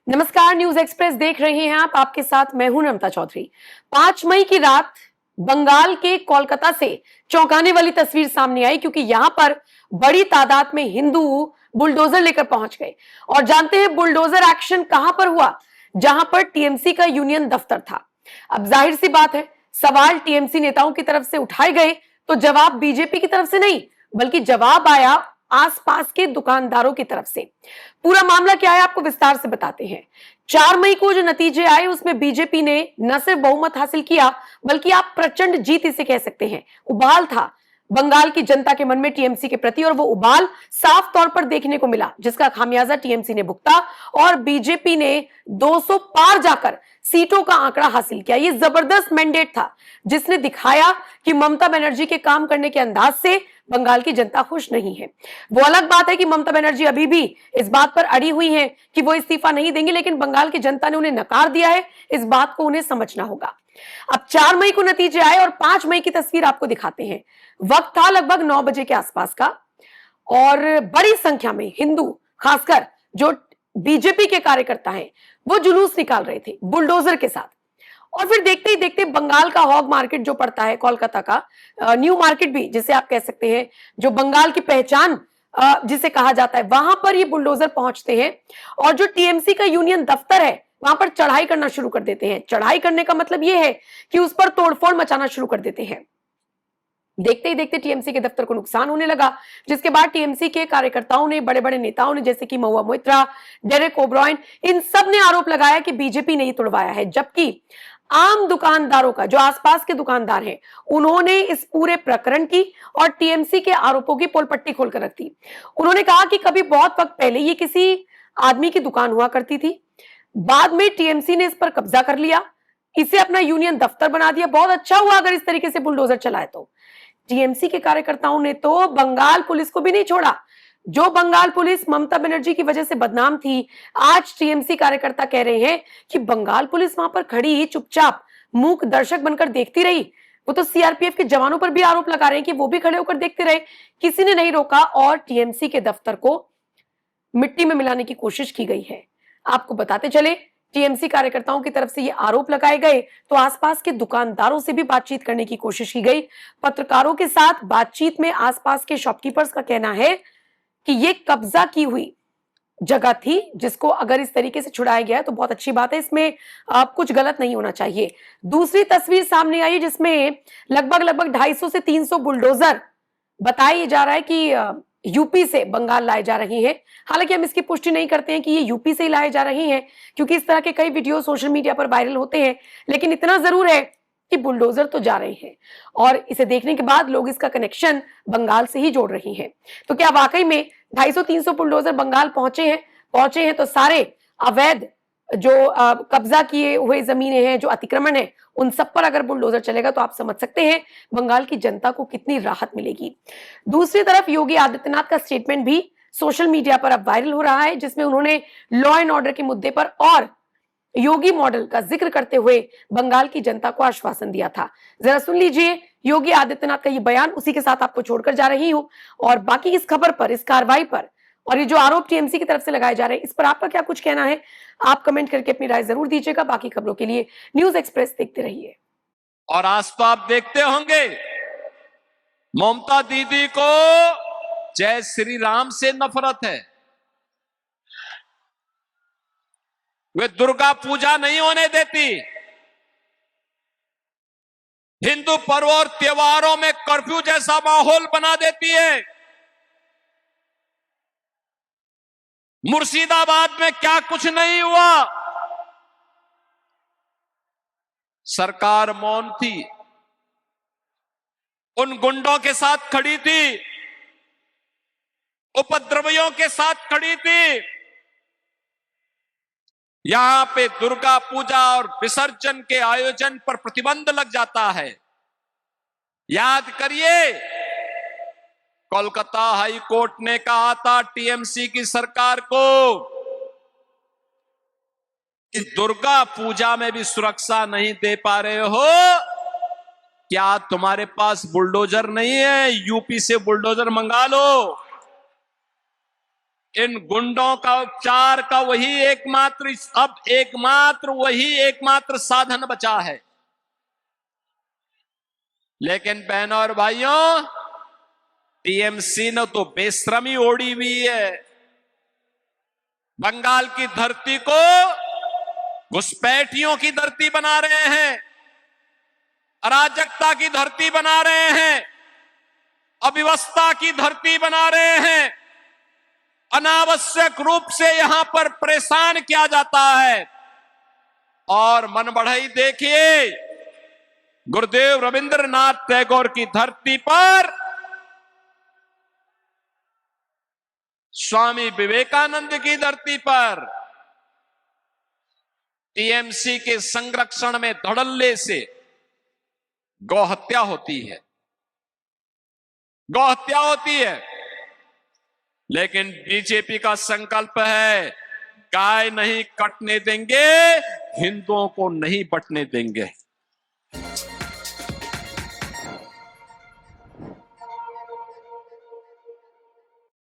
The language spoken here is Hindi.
नमस्कार, न्यूज एक्सप्रेस देख रहे हैं आप। आपके साथ मैं हूं नम्रता चौधरी। 5 मई की रात बंगाल के कोलकाता से चौंकाने वाली तस्वीर सामने आई, क्योंकि यहां पर बड़ी तादाद में हिंदू बुलडोजर लेकर पहुंच गए। और जानते हैं बुलडोजर एक्शन कहां पर हुआ? जहां पर टीएमसी का यूनियन दफ्तर था। अब जाहिर सी बात है, सवाल टीएमसी नेताओं की तरफ से उठाए गए तो जवाब बीजेपी की तरफ से नहीं, बल्कि जवाब आया आसपास के दुकानदारों की तरफ से। पूरा मामला क्या है आपको विस्तार से बताते हैं। 4 मई को जो नतीजे आए उसमें बीजेपी ने न सिर्फ बहुमत हासिल किया, बल्कि आप प्रचंड जीत इसे कह सकते हैं। उबाल था बंगाल की जनता के मन में टीएमसी के प्रति, और वो उबाल साफ तौर पर देखने को मिला, जिसका खामियाजा टीएमसी ने भुगता और बीजेपी ने 200 पार जाकर सीटों का आंकड़ा हासिल किया। ये जबरदस्त मैंडेट था, जिसने दिखाया कि ममता बनर्जी के काम करने के अंदाज से बंगाल की जनता खुश नहीं है। वो अलग बात है कि ममता बनर्जी अभी भी इस बात पर अड़ी हुई हैं कि वो इस्तीफा नहीं देंगे, लेकिन बंगाल की जनता ने उन्हें नकार दिया है। इस बात को उन्हें समझना होगा। अब 4 मई को नतीजे आए और 5 मई की तस्वीर आपको दिखाते हैं। वक्त था लगभग 9 बजे के आसपास का, और बड़ी संख्या में हिंदू, खासकर जो बीजेपी के कार्यकर्ता हैं, वो जुलूस निकाल रहे थे बुलडोजर के साथ। और फिर देखते ही देखते बंगाल का हॉग मार्केट जो पड़ता है, कोलकाता का न्यू मार्केट भी जिसे आप कह सकते हैं, जो बंगाल की पहचान जिसे कहा जाता है, वहां पर ये बुलडोजर पहुंचते हैं और जो टीएमसी का यूनियन दफ्तर है वहां पर चढ़ाई करना शुरू कर देते हैं। चढ़ाई करने का मतलब यह है कि उस पर तोड़फोड़ मचाना शुरू कर देते हैं। देखते ही देखते टीएमसी के दफ्तर को नुकसान होने लगा, जिसके बाद टीएमसी के कार्यकर्ताओं ने, बड़े बड़े नेताओं ने, जैसे कि महुआ मोइत्रा, डेरेक ओब्रायन, इन सब ने आरोप लगाया कि बीजेपी ने ही तोड़वाया है। जबकि आम दुकानदारों का, जो आसपास के दुकानदार हैं, उन्होंने इस पूरे प्रकरण की और टीएमसी के आरोपों की पोलपट्टी खोलकर रख दी। उन्होंने कहा कि कभी बहुत वक्त पहले ये किसी आदमी की दुकान हुआ करती थी, बाद में टीएमसी ने इस पर कब्जा कर लिया, इसे अपना यूनियन दफ्तर बना दिया। बहुत अच्छा हुआ अगर इस तरीके से बुलडोजर चलाए तो। टीएमसी के कार्यकर्ताओं ने तो बंगाल पुलिस को भी नहीं छोड़ा। जो बंगाल पुलिस ममता बनर्जी की वजह से बदनाम थी, आज टीएमसी कार्यकर्ता कह रहे हैं कि बंगाल पुलिस वहां पर खड़ी ही चुपचाप मूक दर्शक बनकर देखती रही। वो तो सीआरपीएफ के जवानों पर भी आरोप लगा रहे हैं कि वो भी खड़े होकर देखते रहे, किसी ने नहीं रोका और टीएमसी के दफ्तर को मिट्टी में मिलाने की कोशिश की गई है। आपको बताते चले, टीएमसी कार्यकर्ताओं की तरफ से ये आरोप लगाए गए तो आसपास के दुकानदारों से भी बातचीत करने की कोशिश की गई। पत्रकारों के साथ बातचीत में आसपास के शॉपकीपर्स का कहना है कि ये कब्जा की हुई जगह थी, जिसको अगर इस तरीके से छुड़ाया गया है तो बहुत अच्छी बात है, इसमें कुछ गलत नहीं होना चाहिए। दूसरी तस्वीर सामने आई जिसमें लगभग 250 से 300 बुलडोजर बताया जा रहा है कि यूपी से बंगाल लाए जा रहे हैं। हालांकि हम इसकी पुष्टि नहीं करते हैं कि ये यूपी से ही लाए जा रहे हैं, क्योंकि इस तरह के कई वीडियो सोशल मीडिया पर वायरल होते हैं। लेकिन इतना जरूर है कि बुलडोजर तो जा रहे हैं, और इसे देखने के बाद लोग इसका कनेक्शन बंगाल से ही जोड़ रहे हैं। तो क्या वाकई में 250-300 बुलडोजर बंगाल पहुंचे हैं तो सारे अवैध जो कब्जा किए हुए जमीनें हैं, जो अतिक्रमण है, उन सब पर अगर बुलडोजर चलेगा तो आप समझ सकते हैं बंगाल की जनता को कितनी राहत मिलेगी। दूसरी तरफ योगी आदित्यनाथ का स्टेटमेंट भी सोशल मीडिया पर अब वायरल हो रहा है, जिसमें उन्होंने लॉ एंड ऑर्डर के मुद्दे पर और योगी मॉडल का जिक्र करते हुए बंगाल की जनता को आश्वासन दिया था। जरा सुन लीजिए योगी आदित्यनाथ का ये बयान, उसी के साथ आपको छोड़कर जा रही हूं। और बाकी इस खबर पर, इस कार्रवाई पर और ये जो आरोप टीएमसी की तरफ से लगाए जा रहे हैं, इस पर आपका क्या कुछ कहना है? आप कमेंट करके अपनी राय जरूर दीजिएगा। बाकी खबरों के लिए न्यूज एक्सप्रेस देखते रहिए। और आज तो आप देखते होंगे ममता दीदी को जय श्री राम से नफरत है। वे दुर्गा पूजा नहीं होने देती, हिंदू पर्व और त्योहारों में कर्फ्यू जैसा माहौल बना देती है। मुर्शिदाबाद में क्या कुछ नहीं हुआ, सरकार मौन थी, उन गुंडों के साथ खड़ी थी, उपद्रवियों के साथ खड़ी थी। यहां पे दुर्गा पूजा और विसर्जन के आयोजन पर प्रतिबंध लग जाता है। याद करिए, कोलकाता हाई कोर्ट ने कहा था टीएमसी की सरकार को कि दुर्गा पूजा में भी सुरक्षा नहीं दे पा रहे हो, क्या तुम्हारे पास बुलडोजर नहीं है? यूपी से बुलडोजर मंगा लो। इन गुंडों का उपचार का वही एकमात्र साधन बचा है। लेकिन बहनों और भाइयों, टीएमसी ने तो बेशर्मी ओढ़ी हुई है। बंगाल की धरती को घुसपैठियों की धरती बना रहे हैं, अराजकता की धरती बना रहे हैं, अव्यवस्था की धरती बना रहे हैं। अनावश्यक रूप से यहां पर परेशान किया जाता है। और मन बढ़ई देखिए, गुरुदेव रविंद्रनाथ टैगोर की धरती पर स्वामी विवेकानंद की धरती पर टीएमसी के संरक्षण में धड़ल्ले से गौहत्या होती है, गौहत्या होती है। लेकिन बीजेपी का संकल्प है, गाय नहीं कटने देंगे, हिंदुओं को नहीं बटने देंगे।